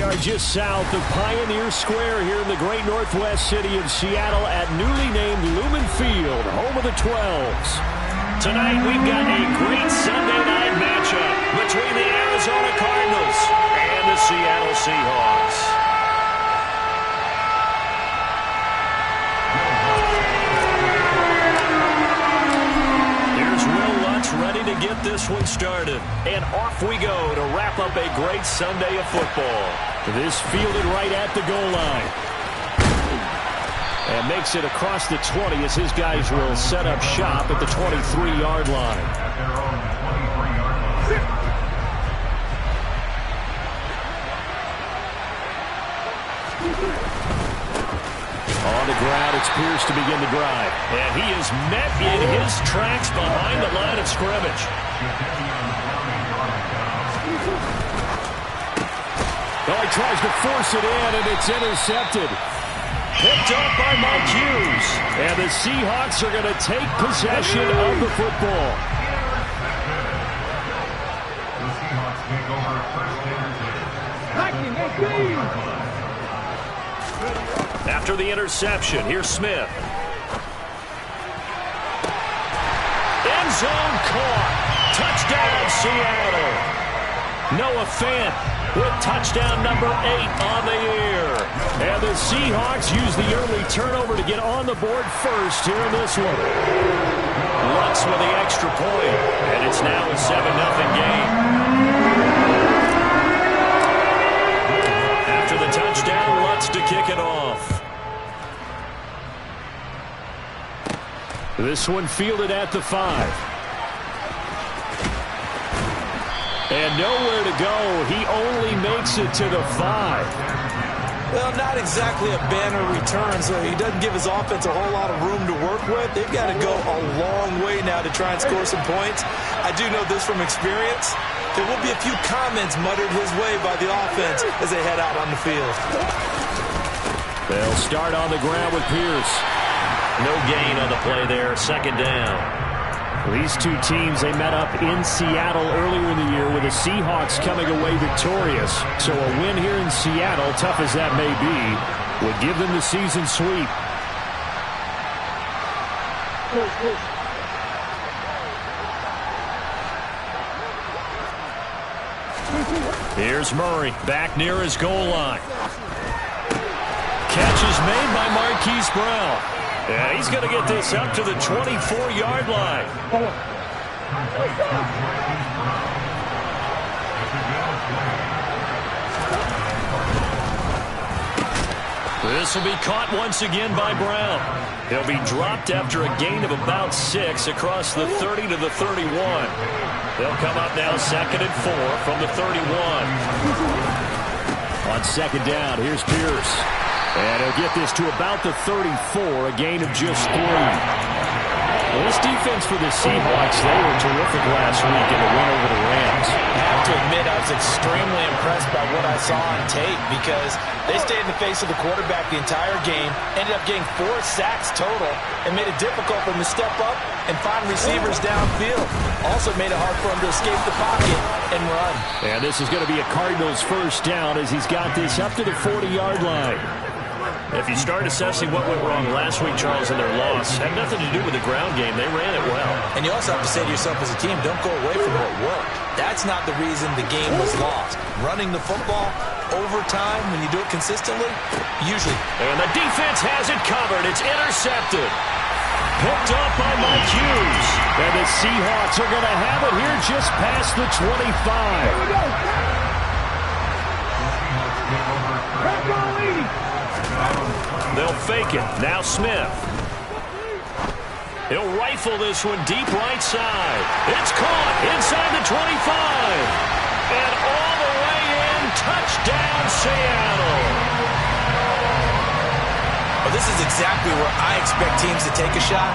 are just south of Pioneer Square here in the great northwest city of Seattle at newly named Lumen Field, home of the 12s. Tonight we've got a great Sunday night matchup between the Arizona Cardinals and the Seattle Seahawks. Ready to get this one started. And off we go to wrap up a great Sunday of football. This fielded right at the goal line. And makes it across the 20 as his guys will set up shop at the 23-yard line. On the ground, it's Pierce to begin the drive. And he is met in his tracks behind the line of scrimmage. Oh, he tries to force it in, and it's intercepted. Picked up by Mike Hughes. And the Seahawks are going to take possession of the football. The Seahawks take over first down. After the interception, here's Smith. End zone caught. Touchdown, Seattle. Noah Fant with touchdown number 8 on the year. And the Seahawks use the early turnover to get on the board first here in this one. Lutz with the extra point, and it's now a 7-0 game. After the touchdown, Lutz to kick it off. This one fielded at the 5. And nowhere to go. He only makes it to the 5. Well, not exactly a banner return, so he doesn't give his offense a whole lot of room to work with. They've got to go a long way now to try and score some points. I do know this from experience. There will be a few comments muttered his way by the offense as they head out on the field. They'll start on the ground with Pierce. No gain on the play there, second down. These two teams, they met up in Seattle earlier in the year with the Seahawks coming away victorious. So a win here in Seattle, tough as that may be, would give them the season sweep. Here's Murray, back near his goal line. Catch is made by Marquise Brown. Yeah, he's going to get this up to the 24-yard line. This will be caught once again by Brown. He'll be dropped after a gain of about 6 across the 30 to the 31. They'll come up now 2nd and 4 from the 31. On second down, here's Pierce. And he'll get this to about the 34, a gain of just 3. Well, this defense for the Seahawks, they were terrific last week in the win over the Rams. I have to admit, I was extremely impressed by what I saw on tape because they stayed in the face of the quarterback the entire game, ended up getting 4 sacks total, and made it difficult for him to step up and find receivers downfield. Also made it hard for him to escape the pocket and run. And this is going to be a Cardinals first down as he's got this up to the 40-yard line. If you start assessing what went wrong last week, Charles, in their loss, had nothing to do with the ground game. They ran it well. And you also have to say to yourself as a team, don't go away from what worked. That's not the reason the game was lost. Running the football, overtime, when you do it consistently, usually. And the defense has it covered. It's intercepted. Picked up by Mike Hughes. And the Seahawks are going to have it here just past the 25. They'll fake it. Now Smith. He'll rifle this one deep right side. It's caught inside the 25. And all the way in. Touchdown, Seattle. Well, this is exactly where I expect teams to take a shot.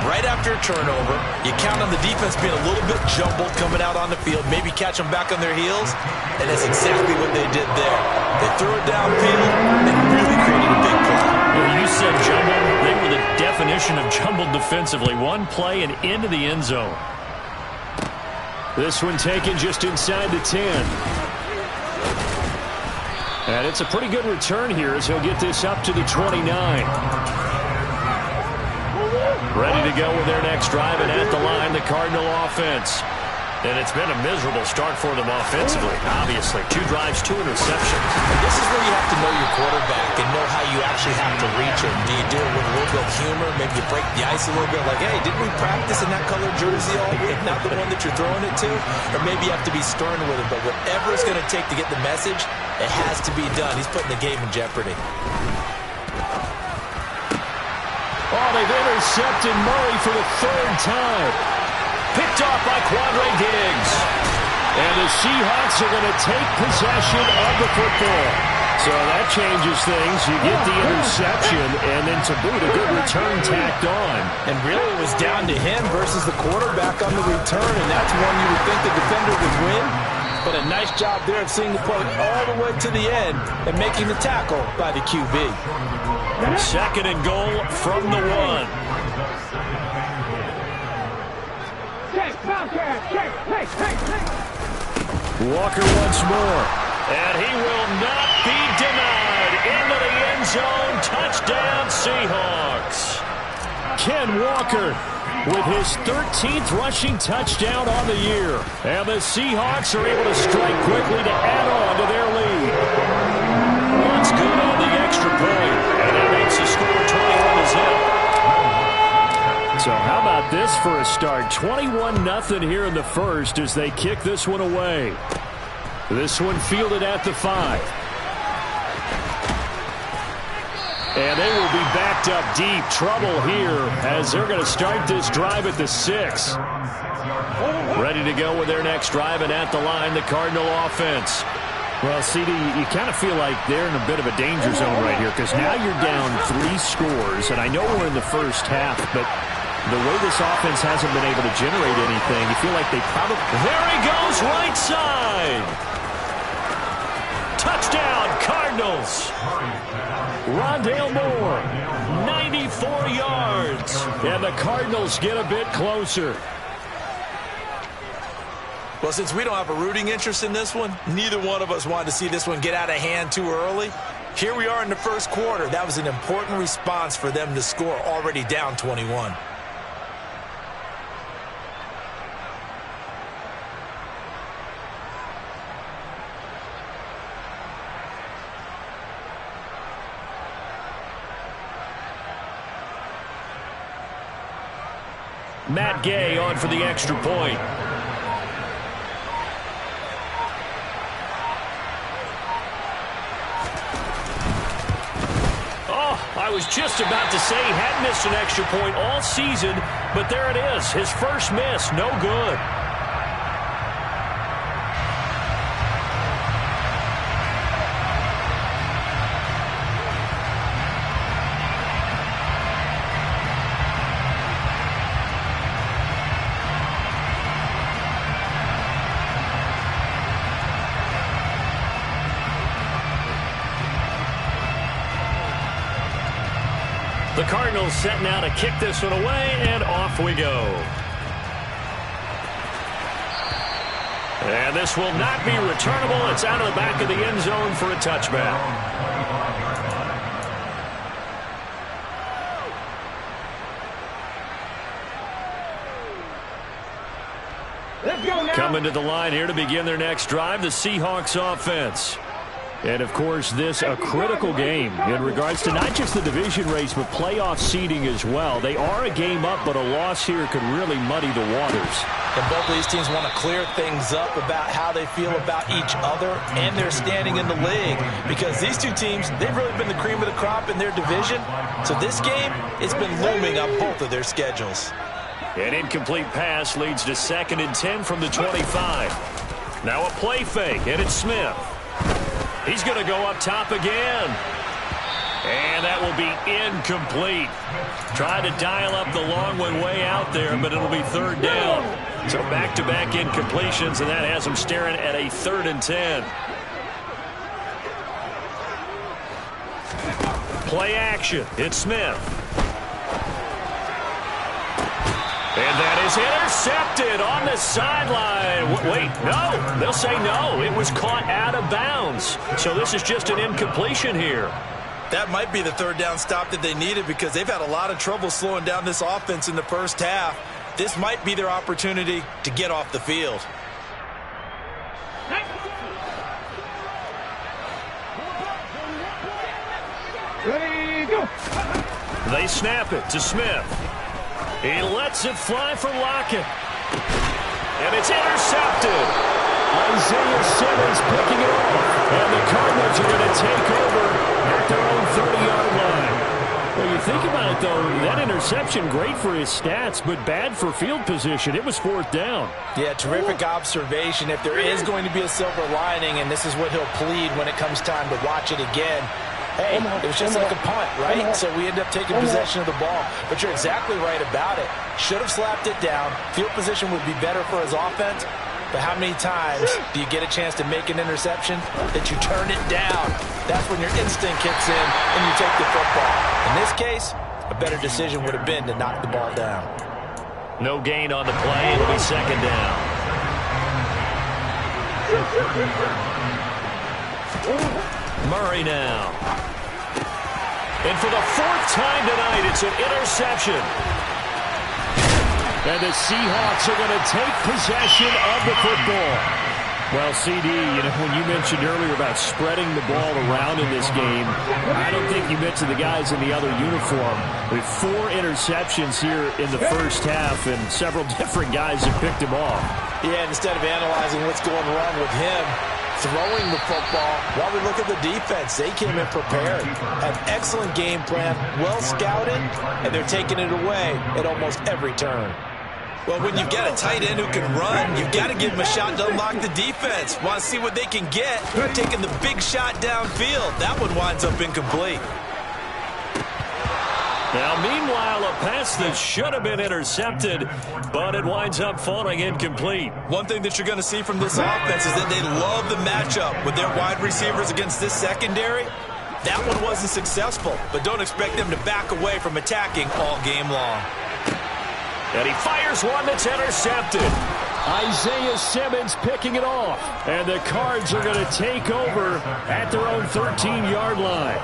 Right after a turnover, you count on the defense being a little bit jumbled coming out on the field, maybe catch them back on their heels, and that's exactly what they did there. They threw it downfield and really created a big play. Well, you said jumbled. They were the definition of jumbled defensively. One play and into the end zone. This one taken just inside the 10. And it's a pretty good return here as he'll get this up to the 29. Ready to go with their next drive, and at the line, the Cardinal offense. And it's been a miserable start for them offensively, obviously. 2 drives, 2 interceptions. And this is where you have to know your quarterback and know how you actually have to reach him. Do you do it with a little bit of humor? Maybe you break the ice a little bit, like, hey, didn't we practice in that colored jersey all week? Not the one that you're throwing it to? Or maybe you have to be stern with him. But whatever it's going to take to get the message, it has to be done. He's putting the game in jeopardy. Oh, they've intercepted Murray for the 3rd time. Picked off by Quandre Diggs. And the Seahawks are going to take possession of the football. So that changes things. You get the interception, and then to boot, a good return tacked on. And really it was down to him versus the quarterback on the return, and that's one you would think the defender would win. But a nice job there of seeing the play all the way to the end and making the tackle by the QB. 2nd and goal from the 1. Walker once more, and he will not be denied. Into the end zone, touchdown Seahawks. Ken Walker with his 13th rushing touchdown on the year. And the Seahawks are able to strike quickly to add on to their lead. One's good on the extra point, and that makes the score 21-0. So how about this for a start? 21-0 here in the first as they kick this one away. This one fielded at the 5. And they will be backed up deep. Trouble here as they're going to start this drive at the 6. Ready to go with their next drive, and at the line, the Cardinal offense. Well, CD, you kind of feel like they're in a bit of a danger zone right here because now you're down 3 scores, and I know we're in the first half, but the way this offense hasn't been able to generate anything, you feel like they probably... There he goes, right side! Touchdown, Cardinals! Rondale Moore, 94 yards. And the Cardinals get a bit closer. Well, since we don't have a rooting interest in this one, neither one of us wanted to see this one get out of hand too early. Here we are in the first quarter. That was an important response for them to score, already down 21. Matt Gay on for the extra point. Oh, I was just about to say he had missed an extra point all season, but there it is. His first miss, no good. The Cardinals set now to kick this one away, and off we go. And this will not be returnable. It's out of the back of the end zone for a touchback. Coming to the line here to begin their next drive, the Seahawks offense. And, of course, this a critical game in regards to not just the division race, but playoff seeding as well. They are a game up, but a loss here could really muddy the waters. And both of these teams want to clear things up about how they feel about each other and their standing in the league. Because these two teams, they've really been the cream of the crop in their division. So this game, it's been looming on both of their schedules. An incomplete pass leads to 2nd and 10 from the 25. Now a play fake, and it's Smith. He's going to go up top again. And that will be incomplete. Tried to dial up the long one way out there, but it'll be 3rd down. So back-to-back incompletions, and that has them staring at a 3rd and 10. Play action. It's Smith. And that is intercepted on the sideline. Wait, no. They'll say no. It was caught out of bounds. So this is just an incompletion here. That might be the third down stop that they needed because they've had a lot of trouble slowing down this offense in the first half. This might be their opportunity to get off the field. Ready, go. They snap it to Smith. He lets it fly for Lockett. And it's intercepted. Isaiah Simmons picking it off. And the Cardinals are going to take over at their own 30-yard line. Well, you think about it, though, that interception, great for his stats, but bad for field position. It was fourth down. Yeah, terrific observation. If there is going to be a silver lining, and this is what he'll plead when it comes time to watch it again, hey, it was just like a punt, right? So we end up taking possession of the ball. But you're exactly right about it. Should have slapped it down. Field position would be better for his offense. But how many times do you get a chance to make an interception that you turn it down? That's when your instinct kicks in and you take the football. In this case, a better decision would have been to knock the ball down. No gain on the play. It'll be second down. Murray now. And for the fourth time tonight, it's an interception. And the Seahawks are going to take possession of the football. Well, CD, when you mentioned earlier about spreading the ball around in this game, I don't think you mentioned the guys in the other uniform. With 4 interceptions here in the first half, and several different guys have picked him off. Yeah, instead of analyzing what's going wrong with him, throwing the football, while we look at the defense, they came in prepared, had excellent game plan, well scouted, and they're taking it away at almost every turn. Well, when you've got a tight end who can run, you've got to give him a shot to unlock the defense. Want to see what they can get, taking the big shot downfield. That one winds up incomplete. Now, meanwhile, a pass that should have been intercepted, but it winds up falling incomplete. One thing that you're going to see from this offense is that they love the matchup with their wide receivers against this secondary. That one wasn't successful, but don't expect them to back away from attacking all game long. And he fires one that's intercepted. Isaiah Simmons picking it off. And the Cards are going to take over at their own 13-yard line.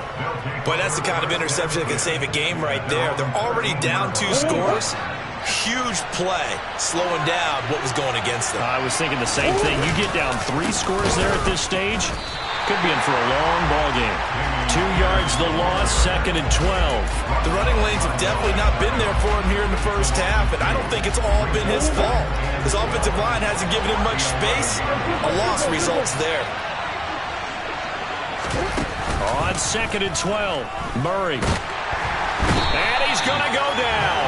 Boy, that's the kind of interception that can save a game right there. They're already down 2 scores. Huge play, slowing down what was going against them. I was thinking the same thing. You get down 3 scores there at this stage, could be in for a long ball game. 2 yards the loss, 2nd and 12. The running lanes have definitely not been there for him here in the first half, and I don't think it's all been his fault. His offensive line hasn't given him much space. A loss results there. On 2nd and 12, Murray. And he's going to go down.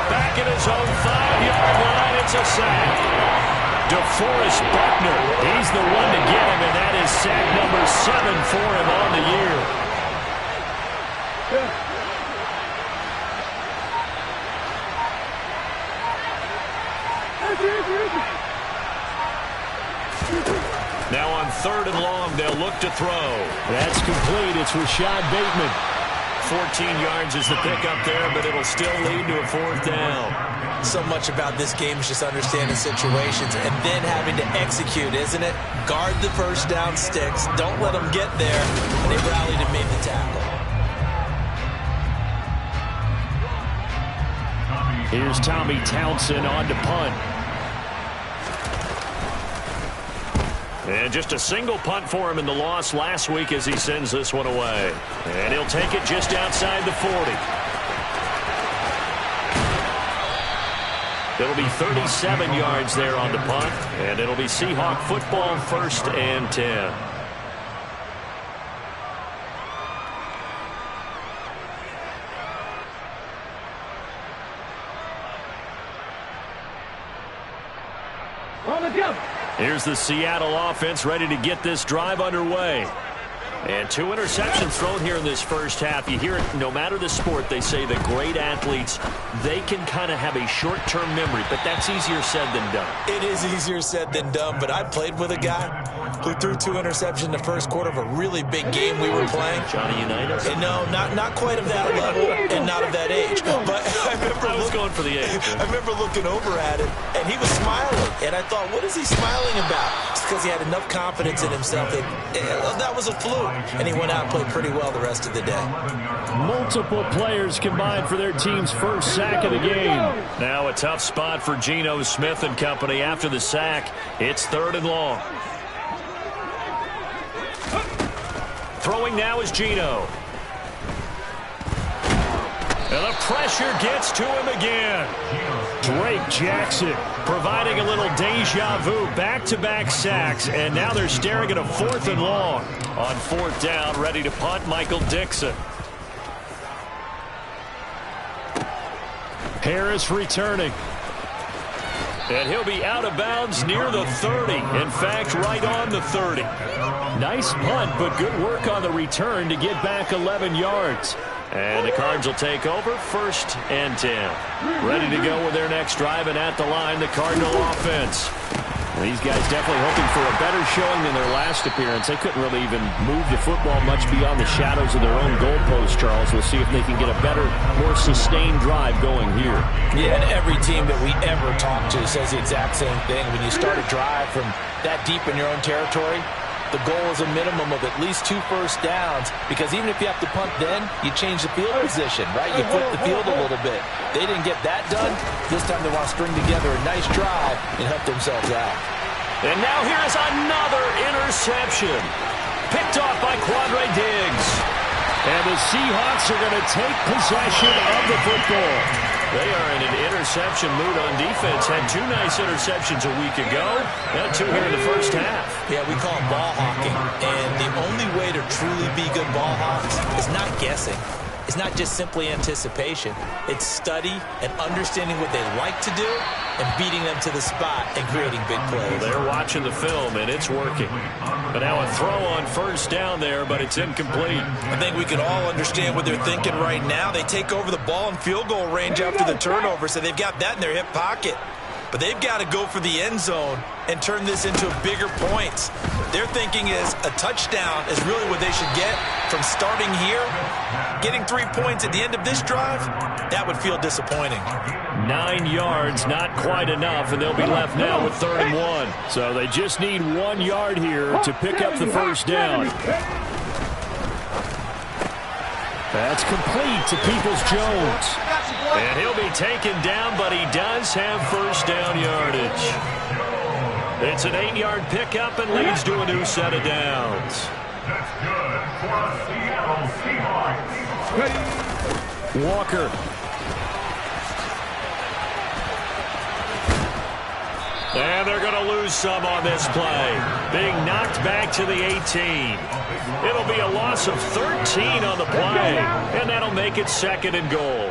Back at his own 5-yard line, it's a sack. DeForest Buckner, he's the one to get him, and that is sack number 7 for him on the year. Now on 3rd and long, they'll look to throw. That's complete. It's Rashad Bateman. 14 yards is the pickup there, but it'll still lead to a 4th down. So much about this game is just understanding situations and then having to execute, isn't it? Guard the first down sticks. Don't let them get there. And they rallied and made the tackle. Here's Tommy Townsend on to punt. And just a single punt for him in the loss last week as he sends this one away. And he'll take it just outside the 40. It'll be 37 yards there on the punt. And it'll be Seahawk football, 1st and 10. Here's the Seattle offense ready to get this drive underway. And 2 interceptions thrown here in this first half. You hear it no matter the sport. They say the great athletes, they can kind of have a short-term memory, but that's easier said than done. It is easier said than done, but I played with a guy who threw 2 interceptions in the first quarter of a really big game we were playing. Johnny Unitas? And no, not quite of that level and not of that age. But I was going for the age. I remember looking over at it, and he was smiling. And I thought, what is he smiling about? It's because he had enough confidence in himself that was a fluke. And he went out and played pretty well the rest of the day. Multiple players combined for their team's first sack of the game. Now a tough spot for Geno Smith and company after the sack. It's 3rd and long. Throwing now is Geno. And the pressure gets to him again. Drake Jackson providing a little deja vu. Back-to-back sacks, and now they're staring at a 4th and long. On 4th down, ready to punt, Michael Dixon. Harris returning. And he'll be out of bounds near the 30. In fact, right on the 30. Nice punt, but good work on the return to get back 11 yards. And the Cards will take over 1st and 10. Ready to go with their next drive, and at the line, the Cardinal offense. These guys definitely hoping for a better showing than their last appearance. They couldn't really even move the football much beyond the shadows of their own goalpost, Charles. We'll see if they can get a better, more sustained drive going here. Yeah, and every team that we ever talk to says the exact same thing. When you start a drive from that deep in your own territory, the goal is a minimum of at least 2 first downs, because even if you have to punt then, you change the field position, right? You flip the field a little bit. They didn't get that done. This time they want to string together a nice drive and help themselves out. And now here is another interception. Picked off by Quandre Diggs. And the Seahawks are going to take possession of the football. They are in an interception mood on defense. Had 2 nice interceptions a week ago. Now 2 here in the first half. Yeah, we call it ball hawking. And the only way to truly be good ball hawks is not guessing. It's not just simply anticipation. It's study and understanding what they like to do and beating them to the spot and creating big plays. They're watching the film, and it's working. But now a throw on 1st down there, but it's incomplete. I think we can all understand what they're thinking right now. They take over the ball in field goal range after the turnover, so they've got that in their hip pocket. But they've got to go for the end zone and turn this into bigger points. Their thinking is a touchdown is really what they should get from starting here. Getting 3 points at the end of this drive, that would feel disappointing. 9 yards, not quite enough, and they'll be left now with 3rd and 1. So they just need 1 yard here to pick up the first down. That's complete to Peoples-Jones. And he'll be taken down, but he does have first down yardage. It's an 8-yard pickup and leads to a new set of downs. Walker. And they're going to lose some on this play. Being knocked back to the 18. It'll be a loss of 13 on the play. And that'll make it 2nd and goal.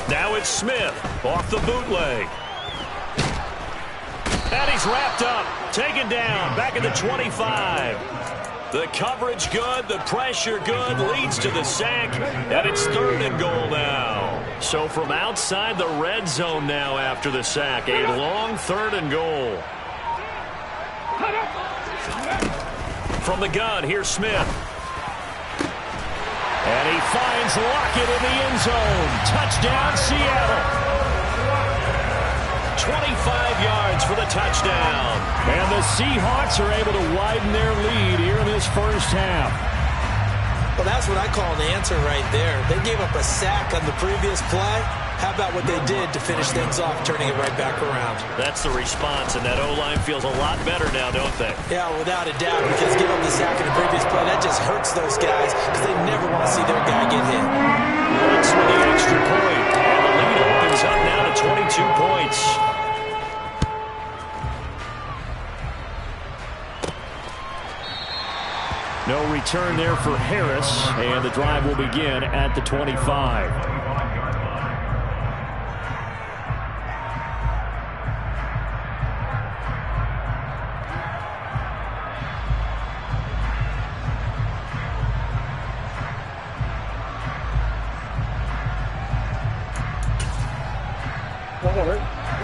Now it's Smith off the bootleg. And he's wrapped up. Taken down. Back at the 25. The coverage good. The pressure good. Leads to the sack. And it's 3rd and goal now. So from outside the red zone now after the sack. A long 3rd and goal. From the gun, here's Smith. And he finds Lockett in the end zone. Touchdown, Seattle. 25 yards for the touchdown. And the Seahawks are able to widen their lead here in this first half. Well, that's what I call an answer right there. They gave up a sack on the previous play. How about what they did to finish things off, turning it right back around? That's the response, and that O-line feels a lot better now, don't they? Yeah, without a doubt, because giving up the sack in the previous play, that just hurts those guys because they never want to see their guy get hit. Woods with the extra point, and the lead opens up now to 22 points. No return there for Harris, and the drive will begin at the 25.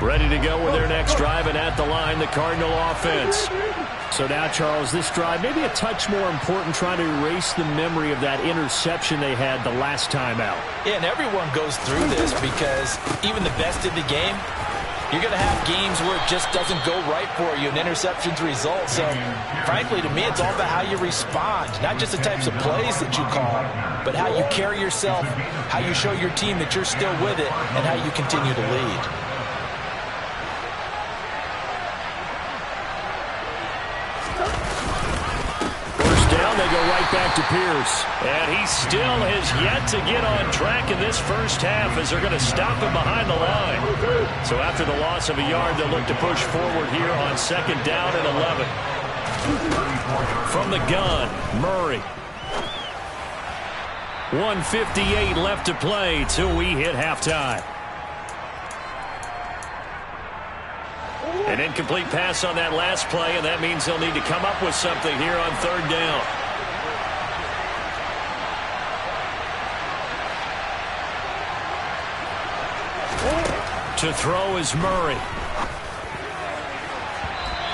Ready to go with their next drive, and at the line, the Cardinal offense. So now, Charles, this drive maybe a touch more important, trying to erase the memory of that interception they had the last time out. Yeah, and everyone goes through this because even the best in the game, you're going to have games where it just doesn't go right for you, and interceptions result. So, frankly, to me, it's all about how you respond, not just the types of plays that you call, but how you carry yourself, how you show your team that you're still with it, and how you continue to lead. They go right back to Pierce. And he still has yet to get on track in this first half as they're going to stop him behind the line. So after the loss of a yard, they'll look to push forward here on 2nd down and 11. From the gun, Murray. 1:58 left to play till we hit halftime. An incomplete pass on that last play, and that means they'll need to come up with something here on 3rd down. To throw is Murray.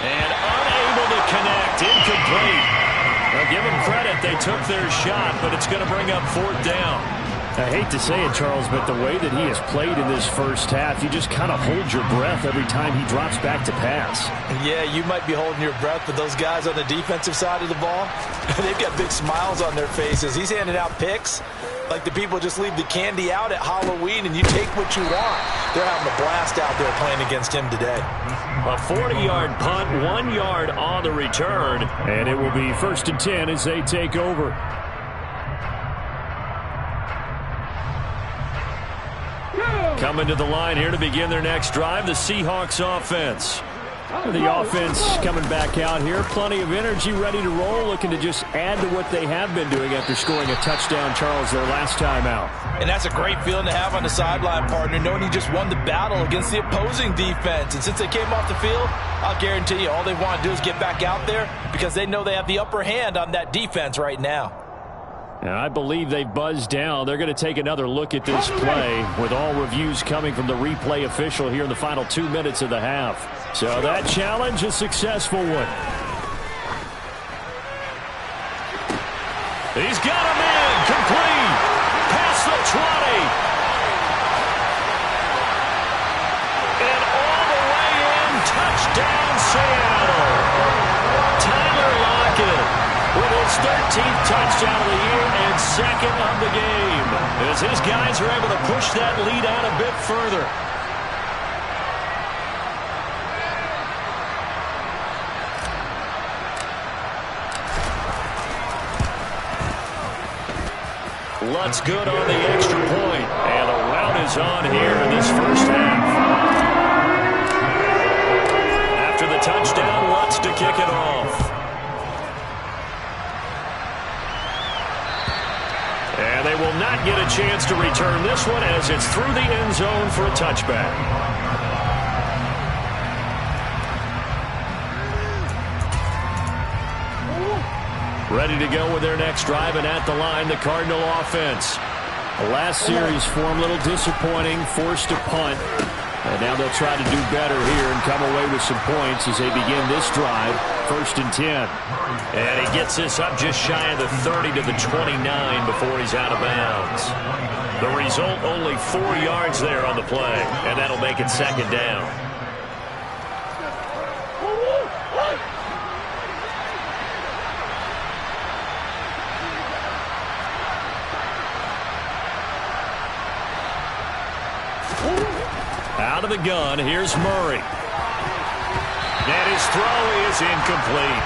And unable to connect. Incomplete. Well, give them credit. They took their shot, but it's going to bring up 4th down. I hate to say it, Charles, but the way that he has played in this first half, you just kind of hold your breath every time he drops back to pass. Yeah, you might be holding your breath, but those guys on the defensive side of the ball, they've got big smiles on their faces. He's handing out picks like the people just leave the candy out at Halloween and you take what you want. They're having a blast out there playing against him today. A 40-yard punt, 1 yard on the return, and it will be 1st and 10 as they take over. Coming to the line here to begin their next drive, the Seahawks offense. The offense coming back out here. Plenty of energy, ready to roll, looking to just add to what they have been doing after scoring a touchdown, Charles, their last time out. And that's a great feeling to have on the sideline, partner, knowing you just won the battle against the opposing defense. And since they came off the field, I'll guarantee you all they want to do is get back out there because they know they have the upper hand on that defense right now. And I believe they've buzzed down. They're going to take another look at this play with all reviews coming from the replay official here in the final 2 minutes of the half. So that challenge, a successful one. He's got him in. Complete. Past the 20. And all the way in. Touchdown, Seattle. Tyler Lockett with his 13th touchdown of the year and 2nd of the game, as his guys are able to push that lead out a bit further. Lutz good on the extra point, and the rout is on here in this first half. After the touchdown, Lutz to kick it off. And they will not get a chance to return this one as it's through the end zone for a touchback. Ready to go with their next drive, and at the line, the Cardinal offense. The last series for them, a little disappointing, forced to punt. And now they'll try to do better here and come away with some points as they begin this drive, 1st and 10. And he gets this up just shy of the 30 to the 29 before he's out of bounds. The result, only 4 yards there on the play, and that'll make it 2nd down. Out of the gun, here's Murray. And his throw is incomplete.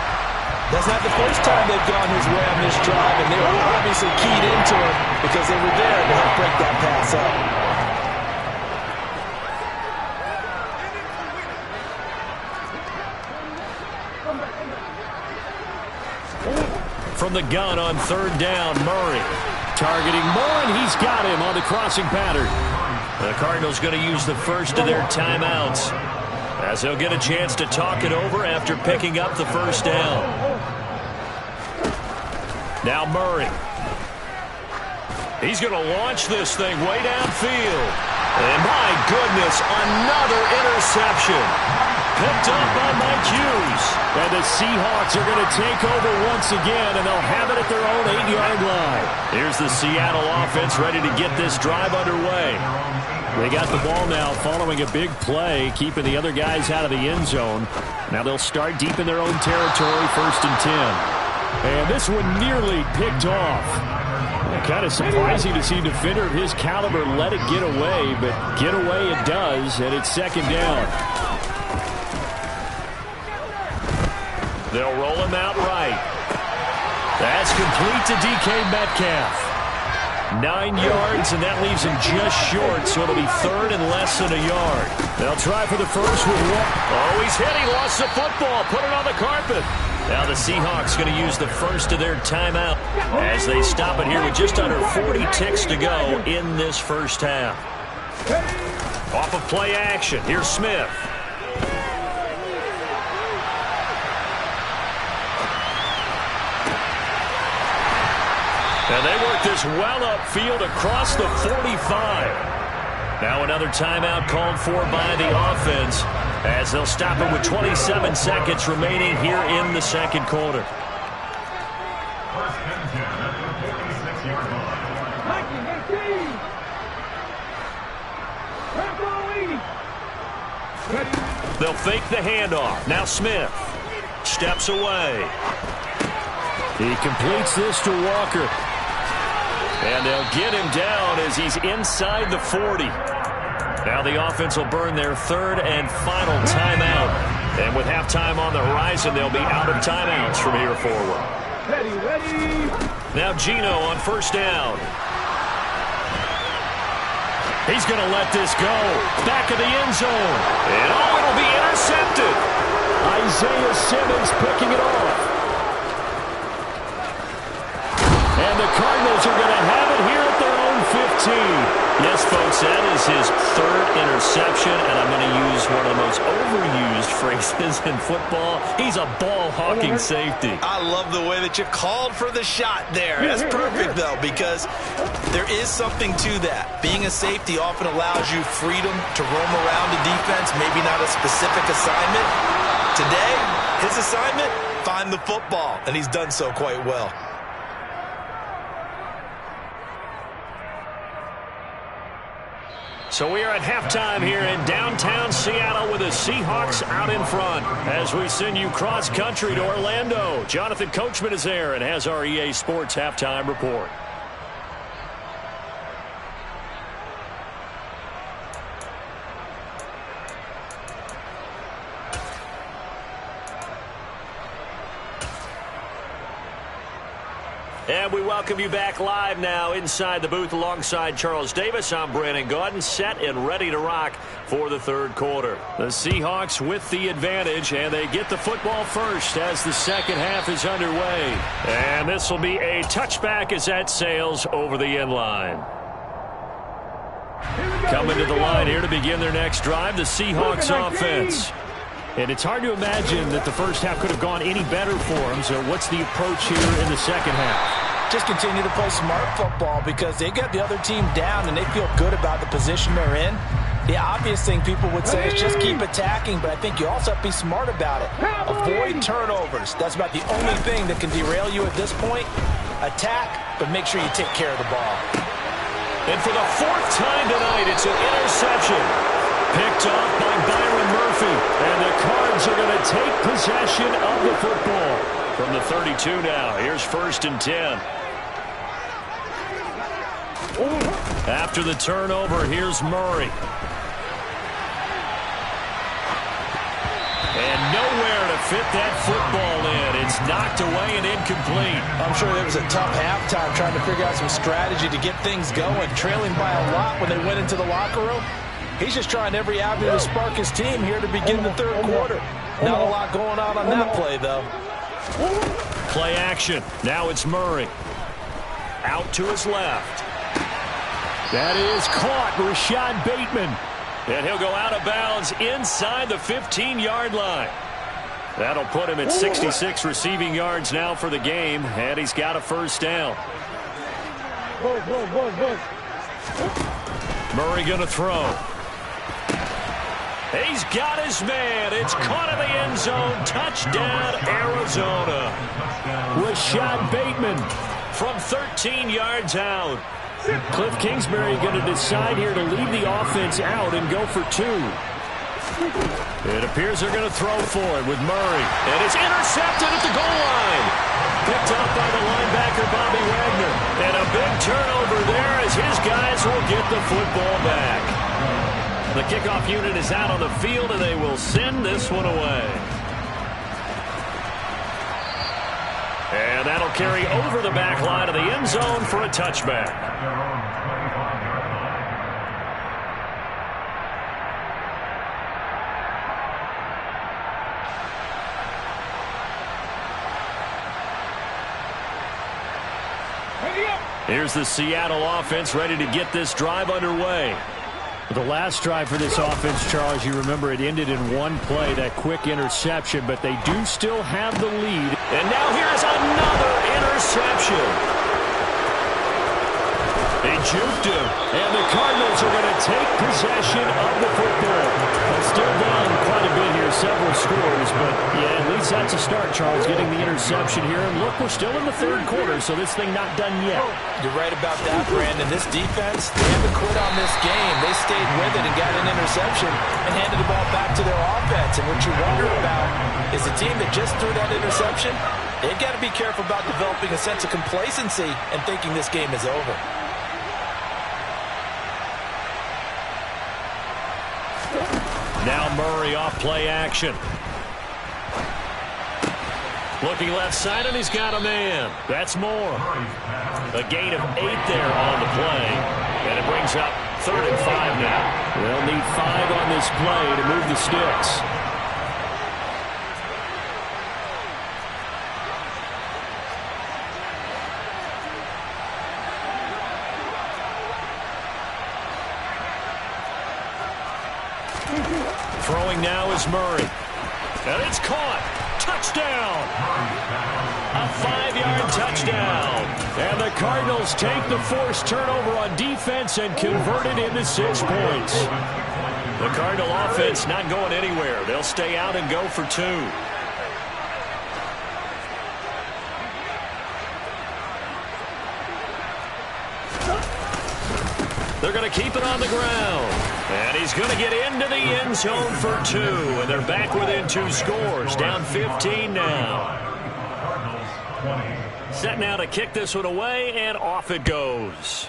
That's not the first time they've gone his way on this drive, and they were obviously keyed into it because they were there to help break that pass up. From the gun on 3rd down, Murray. Targeting Moore, and he's got him on the crossing pattern. The Cardinals going to use the first of their timeouts as they'll get a chance to talk it over after picking up the first down. Now Murray. He's going to launch this thing way downfield. And my goodness, another interception. Picked up by Mike Hughes. And the Seahawks are going to take over once again, and they'll have it at their own 8-yard line. Here's the Seattle offense ready to get this drive underway. They got the ball now following a big play, keeping the other guys out of the end zone. Now they'll start deep in their own territory, 1st and 10. And this one nearly picked off. Kind of surprising to see a defender of his caliber let it get away, but get away it does, and it's 2nd down. They'll roll him out right. That's complete to DK Metcalf. 9 yards, and that leaves him just short, so it'll be 3rd and less than a yard. They'll try for the first with one. Oh, he's hit. He lost the football. Put it on the carpet. Now the Seahawks going to use the first of their timeout as they stop it here with just under 40 ticks to go in this first half. Off of play action. Here's Smith. And they work this well upfield across the 45. Now another timeout called for by the offense as they'll stop it with 27 seconds remaining here in the 2nd quarter. They'll fake the handoff. Now Smith steps away. He completes this to Walker. And they'll get him down as he's inside the 40. Now the offense will burn their 3rd and final timeout. And with halftime on the horizon, they'll be out of timeouts from here forward. Ready. Now Geno on 1st down. He's going to let this go. Back of the end zone. And it'll be intercepted. Isaiah Simmons picking it off. And the Cardinals are going to have it here at their own 15. Yes, folks, that is his 3rd interception, and I'm going to use one of the most overused phrases in football. He's a ball-hawking safety. I love the way that you called for the shot there. That's perfect, though, because there is something to that. Being a safety often allows you freedom to roam around the defense, maybe not a specific assignment. Today, his assignment, find the football, and he's done so quite well. So we are at halftime here in downtown Seattle with the Seahawks out in front as we send you cross-country to Orlando. Jonathan Coachman is there and has our EA Sports halftime report. And we welcome you back live now inside the booth alongside Charles Davis. I'm Brandon Gaudin, set and ready to rock for the 3rd quarter. The Seahawks with the advantage, and they get the football first as the 2nd half is underway. And this will be a touchback as that sails over the end line. Coming to the line here to begin their next drive, the Seahawks offense. And it's hard to imagine that the first half could have gone any better for them. So what's the approach here in the 2nd half? Just continue to play smart football because they got the other team down and they feel good about the position they're in. The obvious thing people would say is just keep attacking, but I think you also have to be smart about it. Avoid turnovers. That's about the only thing that can derail you at this point. Attack, but make sure you take care of the ball. And for the 4th time tonight, it's an interception. Picked off by Byron Murphy. And the Cards are going to take possession of the football. From the 32 now, here's 1st and 10. After the turnover, here's Murray. And nowhere to fit that football in. It's knocked away and incomplete. I'm sure there was a tough halftime trying to figure out some strategy to get things going. Trailing by a lot when they went into the locker room. He's just trying every avenue to spark his team here to begin the 3rd quarter. Not a lot going on that play, though. Play action. Now it's Murray. Out to his left. That is caught. Rashad Bateman. And he'll go out of bounds inside the 15-yard line. That'll put him at 66 receiving yards now for the game, and he's got a 1st down. Murray going to throw. He's got his man. It's caught in the end zone. Touchdown, Arizona. Rashad Bateman from 13 yards out. Cliff Kingsbury going to decide here to leave the offense out and go for 2. It appears they're going to throw for it with Murray. And it's intercepted at the goal line. Picked up by the linebacker, Bobby Wagner. And a big turnover there as his guys will get the football back. The kickoff unit is out on the field, and they will send this one away. And that'll carry over the back line of the end zone for a touchback. Here's the Seattle offense ready to get this drive underway. The last drive for this offense, Charles, you remember it ended in one play, that quick interception, but they do still have the lead. And now here's another interception. They juked him. And the Cardinals are going to take possession of the football. They're still down quite a bit here, several scores, but yeah, at least that's a start, Charles, getting the interception here. And look, we're still in the third quarter, so this thing not done yet. You're right about that, Brandon. This defense, they haven't quit on this game. They stayed with it and got an interception and handed the ball back to their offense. And what you wonder about is the team that just threw that interception, they've got to be careful about developing a sense of complacency and thinking this game is over. Now Murray off play action. Looking left side, and he's got a man. That's more. A gain of 8 there on the play. And it brings up 3rd and 5 now. They'll need 5 on this play to move the sticks. Throwing now is Murray. And it's caught. Touchdown. A 5-yard touchdown. And the Cardinals take the forced turnover on defense and convert it into 6 points. The Cardinal offense not going anywhere. They'll stay out and go for 2. They're going to keep it on the ground. And he's going to get into the end zone for 2. And they're back within 2 scores. Down 15 now. Set now to kick this one away, and off it goes.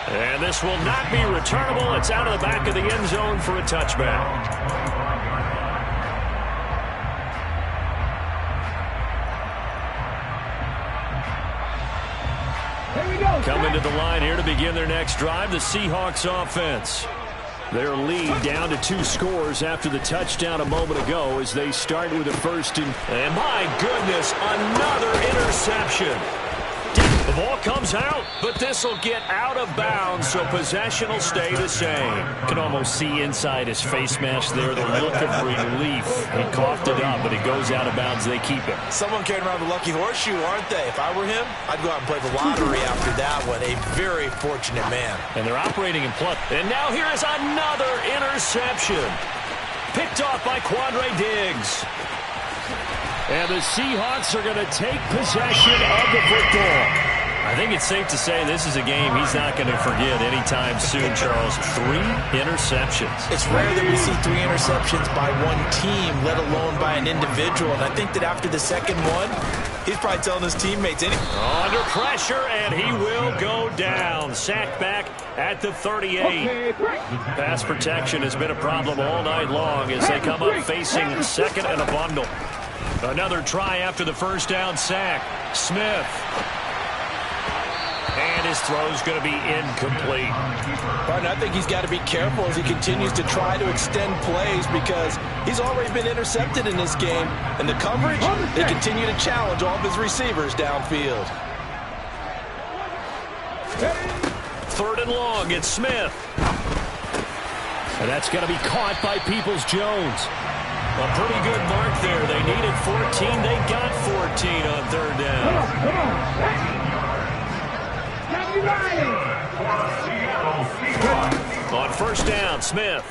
And this will not be returnable. It's out of the back of the end zone for a touchback. Coming to the line here to begin their next drive, the Seahawks offense. Their lead down to 2 scores after the touchdown a moment ago as they start with a 1st and my goodness, another interception. The ball comes out, but this will get out of bounds, so possession will stay the same. You can almost see inside his face mask there the look of relief. He coughed it up, but it goes out of bounds. They keep it. Someone carrying around the lucky horseshoe, aren't they? If I were him, I'd go out and play the lottery after that one. A very fortunate man. And they're operating in plus. And now here is another interception. Picked off by Quandre Diggs. And the Seahawks are going to take possession of the football. I think it's safe to say this is a game he's not going to forget anytime soon, Charles. 3 interceptions. It's rare that we see 3 interceptions by one team, let alone by an individual. And I think that after the second one, he's probably telling his teammates. Under pressure, and he will go down. Sacked back at the 38. Pass protection has been a problem all night long as they come up facing 2nd and a bundle. Another try after the first down sack. Smith. And his throw's going to be incomplete. But I think he's got to be careful as he continues to try to extend plays because he's already been intercepted in this game. And the coverage, they continue to challenge all of his receivers downfield. 3rd and long, it's Smith. And that's going to be caught by Peoples-Jones. A pretty good mark there. They needed 14. They got 14 on 3rd down. On first down, Smith.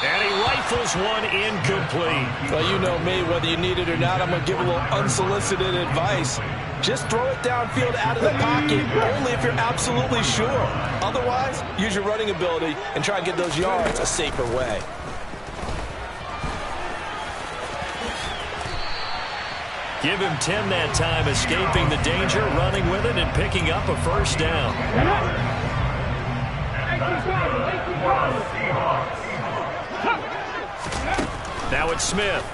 And he rifles one incomplete. Well, you know me, whether you need it or not, I'm going to give a little unsolicited advice. Just throw it downfield out of the pocket, only if you're absolutely sure. Otherwise, use your running ability and try and get those yards a safer way. Give him 10 that time, escaping the danger, running with it, and picking up a first down. Now it's Smith.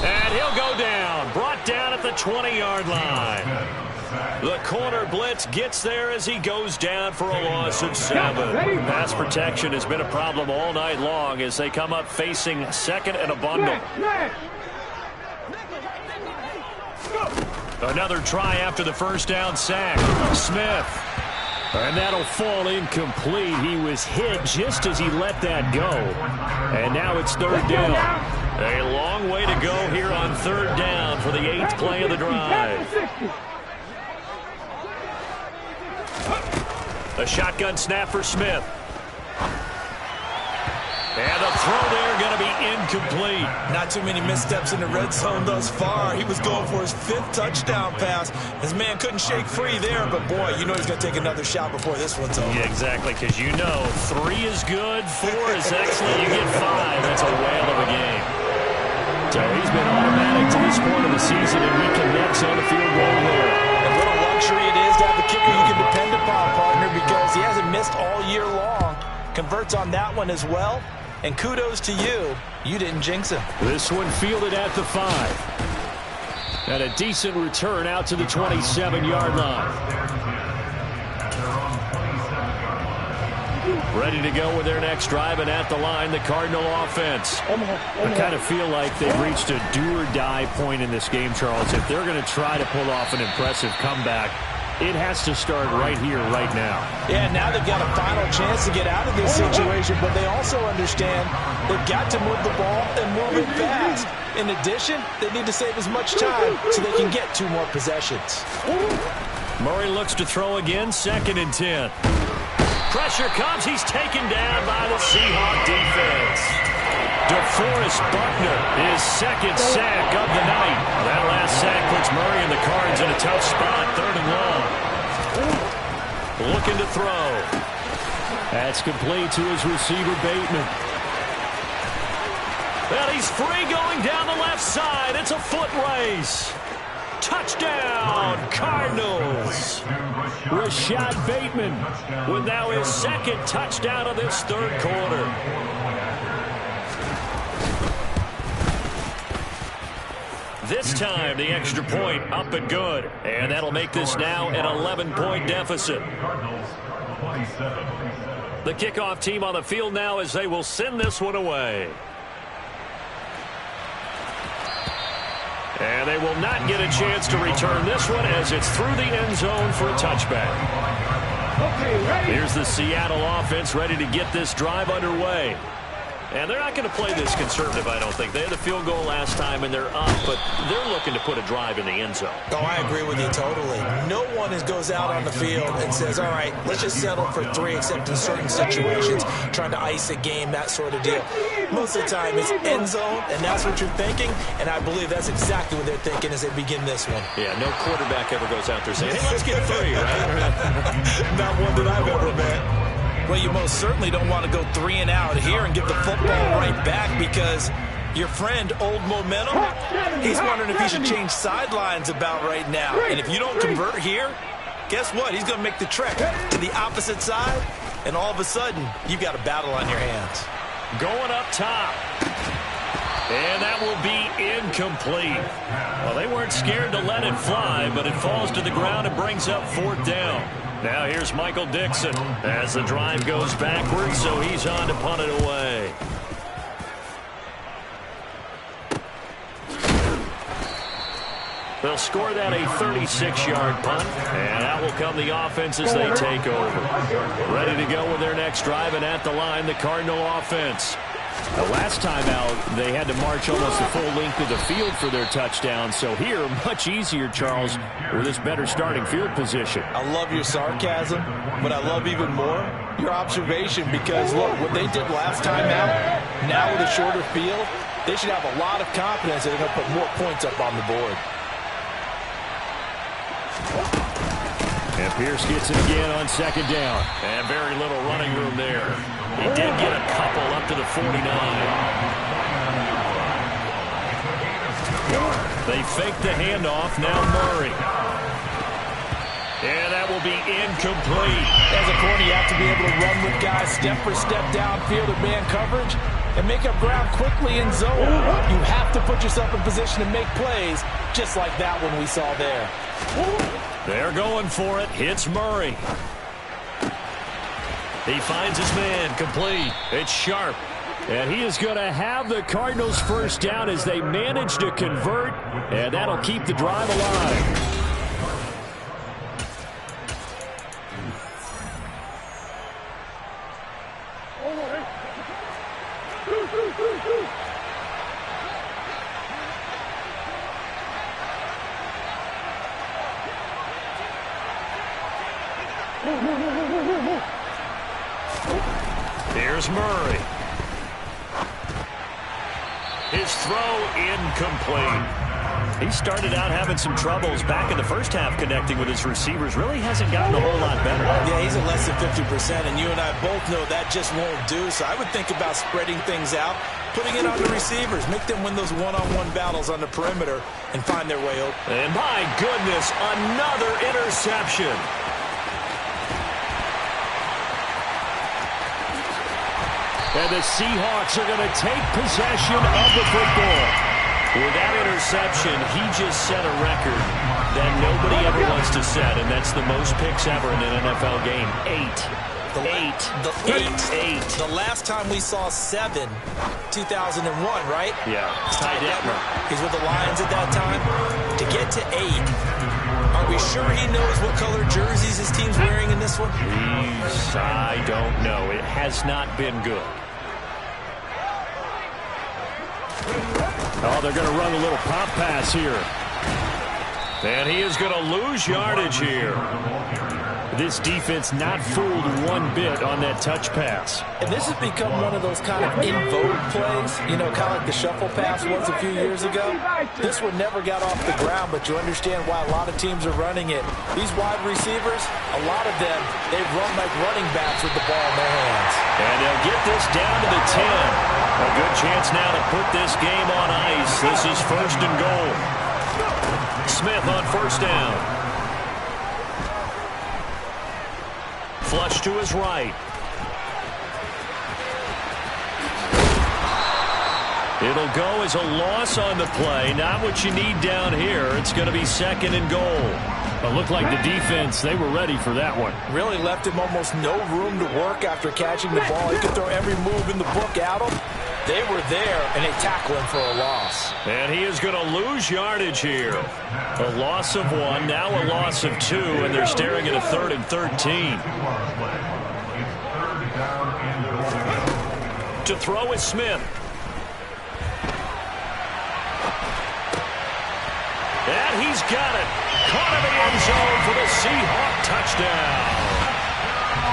And he'll go down. Brought down at the 20-yard line. The corner blitz gets there as he goes down for a loss of 7. Pass protection has been a problem all night long as they come up facing second and a bundle. Another try after the first down sack. Smith. And that'll fall incomplete. He was hit just as he let that go. And now it's third down. A long way to go here on third down for the 8th play of the drive. A shotgun snap for Smith. And the throw there going to be incomplete. Not too many missteps in the red zone thus far. He was going for his 5th touchdown pass. His man couldn't shake free there, but boy, you know he's going to take another shot before this one's over. Yeah, exactly, because you know 3 is good, 4 is excellent, you get 5. That's a whale of a game. So he's been automatic to this point of the season, and he connects on the field goal there. And what a luxury it is to have a kicker you can depend upon, partner, because he hasn't missed all year long. Converts on that one as well. And kudos to you. You didn't jinx him. This one fielded at the 5. And a decent return out to the 27-yard line. Ready to go with their next drive, and at the line, the Cardinal offense. I kind of feel like they've reached a do-or-die point in this game, Charles. If they're going to try to pull off an impressive comeback, it has to start right here, right now. Yeah, now they've got a final chance to get out of this situation, but they also understand they've got to move the ball and move it fast. In addition, they need to save as much time so they can get 2 more possessions. Murray looks to throw again, 2nd and 10. Pressure comes. He's taken down by the Seahawks defense. DeForest Buckner, his 2nd sack of the night. That last sack puts Murray and the Cards in a tough spot, 3rd and long. Looking to throw. That's complete to his receiver, Bateman. Well, he's free going down the left side. It's a foot race. Touchdown, Cardinals. Rashad Bateman with now his 2nd touchdown of this 3rd quarter. This time, the extra point up and good. And that'll make this now an 11-point deficit. The kickoff team on the field now as they will send this one away. And they will not get a chance to return this one as it's through the end zone for a touchback. Here's the Seattle offense ready to get this drive underway. And they're not going to play this conservative, I don't think. They had the field goal last time, and they're up, but they're looking to put a drive in the end zone. Oh, I agree with you totally. No one goes out on the field and says, all right, let's just settle for 3, except in certain situations, trying to ice a game, that sort of deal. Most of the time, it's end zone, and that's what you're thinking, and I believe that's exactly what they're thinking as they begin this one. Yeah, no quarterback ever goes out there saying, hey, let's get 3, right? Not one that I've ever met. Well, you most certainly don't want to go 3 and out here and get the football right back because your friend, Old Momentum, he's wondering if he should change sidelines about right now. And if you don't convert here, guess what? He's going to make the trek to the opposite side, and all of a sudden, you've got a battle on your hands. Going up top. And that will be incomplete. Well, they weren't scared to let it fly, but it falls to the ground and brings up 4th down. Now here's Michael Dixon as the drive goes backwards, so he's on to punt it away. They'll score that a 36-yard punt, and that will come the offense as they take over. Ready to go with their next drive, and at the line, the Cardinal offense. The last time out, they had to march almost the full length of the field for their touchdown. So here, much easier, Charles, with this better starting field position. I love your sarcasm, but I love even more your observation because, look, what they did last time out, now with a shorter field, they should have a lot of confidence that they're going to put more points up on the board. And Pierce gets it again on second down. And very little running room there. He did get a couple up to the 49. They fake the handoff. Now Murray. And that will be incomplete. As a corner, you have to be able to run with guys step for step downfield in man coverage and make up ground quickly in zone. You have to put yourself in position to make plays, just like that one we saw there. They're going for it. Hits Murray. He finds his man. Complete. It's Sharp. And he is going to have the Cardinals first down as they manage to convert. And that'll keep the drive alive. Here's Murray. His throw incomplete. He started out having some troubles back in the first half connecting with his receivers. Really hasn't gotten a whole lot better. Yeah, he's at less than 50%, and you and I both know that just won't do. So I would think about spreading things out, putting it on the receivers, make them win those one-on-one battles on the perimeter and find their way open. And my goodness, another interception. And the Seahawks are going to take possession of the football. With that interception, he just set a record that nobody ever wants to set, and that's the most picks ever in an NFL game. 8. The last time we saw 7, 2001, right? Yeah. Ty Detmer. He's with the Lions at that time. To get to 8, are we sure he knows what color jerseys his team's wearing in this one? I don't know. It has not been good. Oh, they're going to run a little pop pass here. And he is going to lose yardage here. This defense not fooled one bit on that touch pass. And this has become one of those kind of in vogue plays, you know, kind of like the shuffle pass was a few years ago. This one never got off the ground, but you understand why a lot of teams are running it. These wide receivers, a lot of them, they run like running backs with the ball in their hands. And they'll get this down to the 10. A good chance now to put this game on ice. This is first and goal. Smith on first down. Flush to his right. It'll go as a loss on the play. Not what you need down here. It's going to be second and goal. It looked like the defense, they were ready for that one. Really left him almost no room to work after catching the ball. He could throw every move in the book at him. They were there, and they tackle him for a loss. And he is going to lose yardage here. A loss of 1, now a loss of 2, and they're staring at a 3rd and 13. To throw is Smith. And he's got it. Caught in the end zone for the Seahawk touchdown.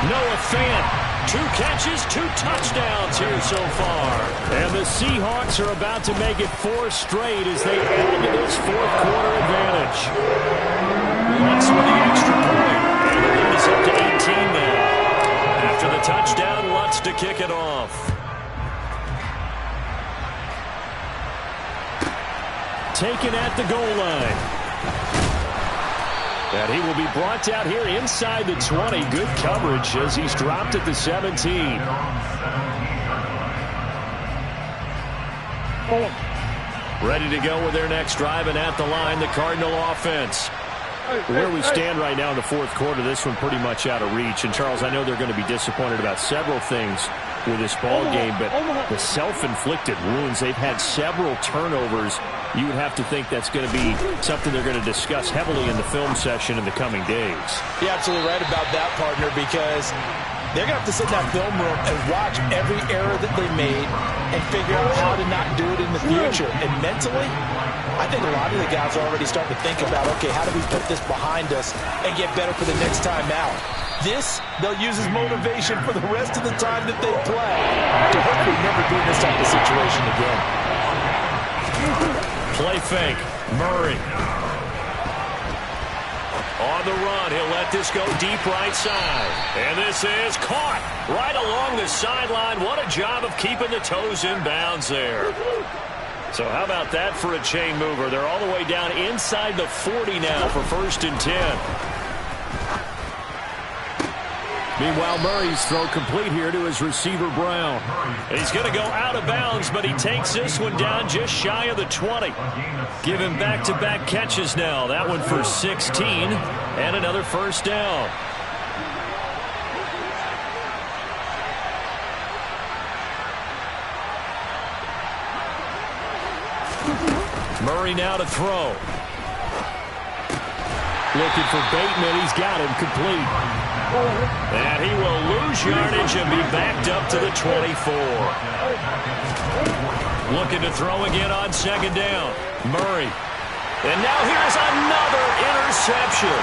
Noah Fant, 2 catches, 2 touchdowns here so far. And the Seahawks are about to make it 4 straight as they add to this fourth quarter advantage. Lutz with the extra point. And the lead is up to 18 now. After the touchdown, Lutz to kick it off. Taken at the goal line. And he will be brought down here inside the 20. Good coverage as he's dropped at the 17. Ready to go with their next drive, and at the line, the Cardinal offense. Where we stand right now in the fourth quarter, this one pretty much out of reach. And, Charles, I know they're going to be disappointed about several things with this ball game, but the self-inflicted wounds, they've had several turnovers. You would have to think that's going to be something they're going to discuss heavily in the film session in the coming days. You're absolutely right about that, partner, because they're going to have to sit in that film room and watch every error that they made and figure out how to not do it in the future. And mentally, I think a lot of the guys are already starting to think about, okay, how do we put this behind us and get better for the next time out? This, they'll use as motivation for the rest of the time that they play to hopefully never be in this type of situation again. Play fake. Murray. On the run, he'll let this go deep right side. And this is caught right along the sideline. What a job of keeping the toes in bounds there. So how about that for a chain mover? They're all the way down inside the 40 now for 1st and 10. Meanwhile, Murray's throw complete here to his receiver, Brown. He's going to go out of bounds, but he takes this one down just shy of the 20. Give him back-to-back catches now. That one for 16 and another first down. Murray now to throw. Looking for Bateman. He's got him complete. And he will lose yardage and be backed up to the 24. Looking to throw again on 2nd down. Murray. And now here's another interception.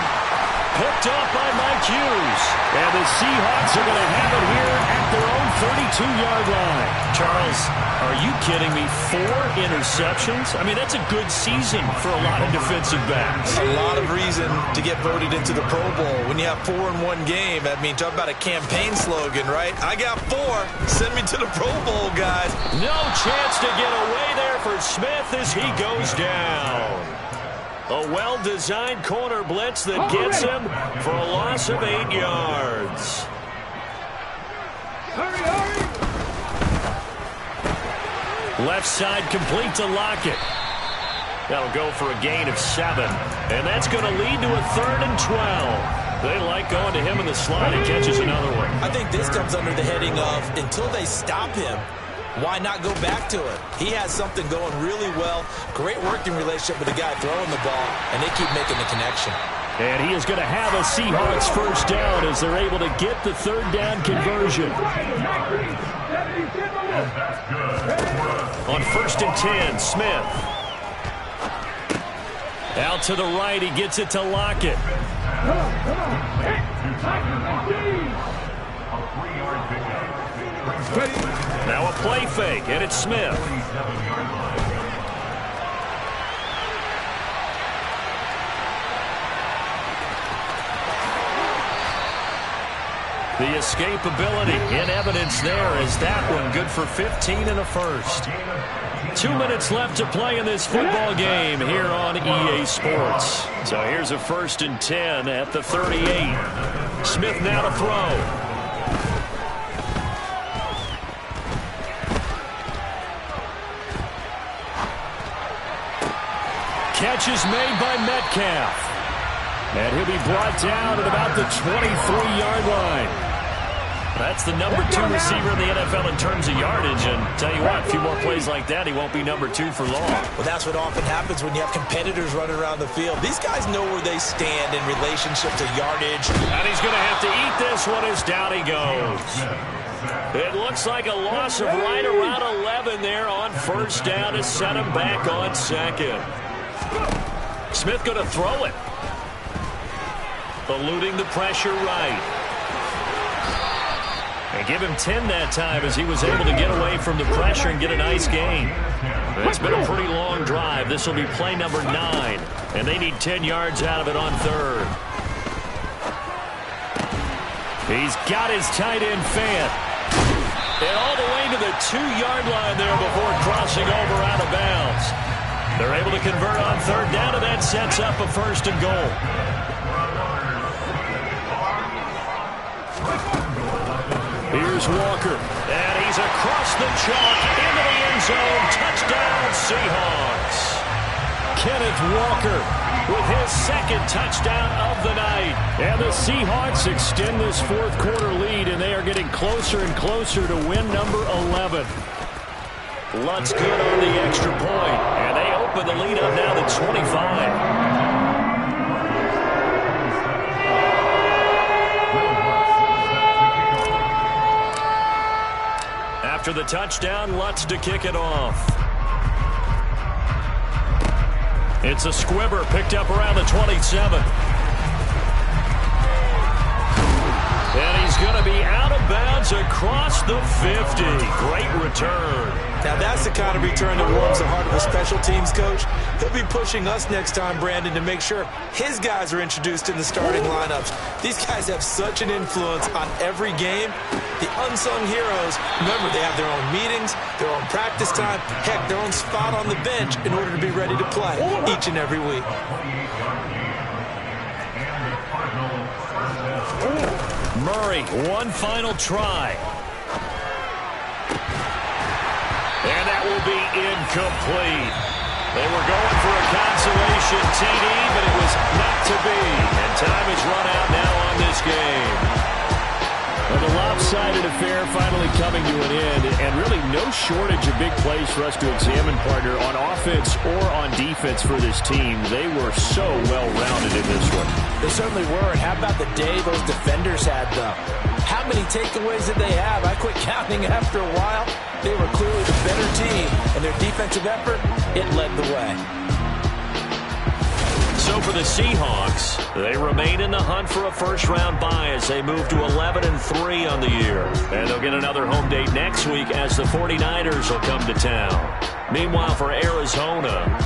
Picked up by Mike Hughes. And the Seahawks are going to have it here at their own 32-yard line. Charles, are you kidding me? 4 interceptions? I mean, that's a good season for a lot of defensive backs. A lot of reason to get voted into the Pro Bowl. When you have 4 in one game, I mean, talk about a campaign slogan, right? I got 4. Send me to the Pro Bowl, guys. No chance to get away there for Smith as he goes down. A well-designed corner blitz that gets him for a loss of 8 yards. Left side complete to Lockett. That'll go for a gain of 7. And that's going to lead to a 3rd and 12. They like going to him in the slot. He catches another one. I think this comes under the heading of until they stop him, why not go back to it? He has something going really well. Great working relationship with the guy throwing the ball, and they keep making the connection. And he is going to have a Seahawks first down as they're able to get the 3rd down conversion. On 1st and 10, Smith. Out to the right, he gets it to Lockett. Now a play fake, and it's Smith. The escapability in evidence there as that one good for 15 and a first. 2 minutes left to play in this football game here on EA Sports. So here's a 1st and 10 at the 38. Smith now to throw. Catch is made by Metcalf. And he'll be brought down at about the 23-yard line. That's the number 2 receiver in the NFL in terms of yardage. And tell you what, a few more plays like that, he won't be number 2 for long. Well, that's what often happens when you have competitors running around the field. These guys know where they stand in relationship to yardage. And he's going to have to eat this one as down he goes. It looks like a loss of right around 11 there on 1st down to set him back on 2nd. Smith going to throw it. Eluding the pressure right. And give him 10 that time as he was able to get away from the pressure and get a nice gain. It's been a pretty long drive. This will be play number 9. And they need 10 yards out of it on 3rd. He's got his tight end Fant. And all the way to the 2-yard line there before crossing over out of bounds. They're able to convert on 3rd down, and that sets up a 1st and goal. Here's Walker, and he's across the chalk into the end zone. Touchdown, Seahawks. Kenneth Walker with his 2nd touchdown of the night. And the Seahawks extend this 4th quarter lead, and they are getting closer and closer to win number 11. Lutz good on the extra point, and they open the lead up now to 25. After the touchdown, Lutz to kick it off. It's a squibber picked up around the 27. And he's going to be out of bounds across the 50. Great return. Now that's the kind of return that warms the heart of a special teams coach. He'll be pushing us next time, Brandon, to make sure his guys are introduced in the starting lineups. These guys have such an influence on every game. The unsung heroes, remember, they have their own meetings, their own practice time, heck, their own spot on the bench in order to be ready to play each and every week. Murray, one final try. And that will be incomplete. They were going for a consolation TD, but it was not to be. And time is run out now on this game. Well, the lopsided affair finally coming to an end, and really no shortage of big plays for us to examine, partner, on offense or on defense for this team. They were so well-rounded in this one. They certainly were. And how about the day those defenders had, though? How many takeaways did they have? I quit counting after a while. They were clearly the better team, and their defensive effort, it led the way. So for the Seahawks, they remain in the hunt for a first-round bye as they move to 11-3 on the year. And they'll get another home date next week as the 49ers will come to town. Meanwhile, for Arizona,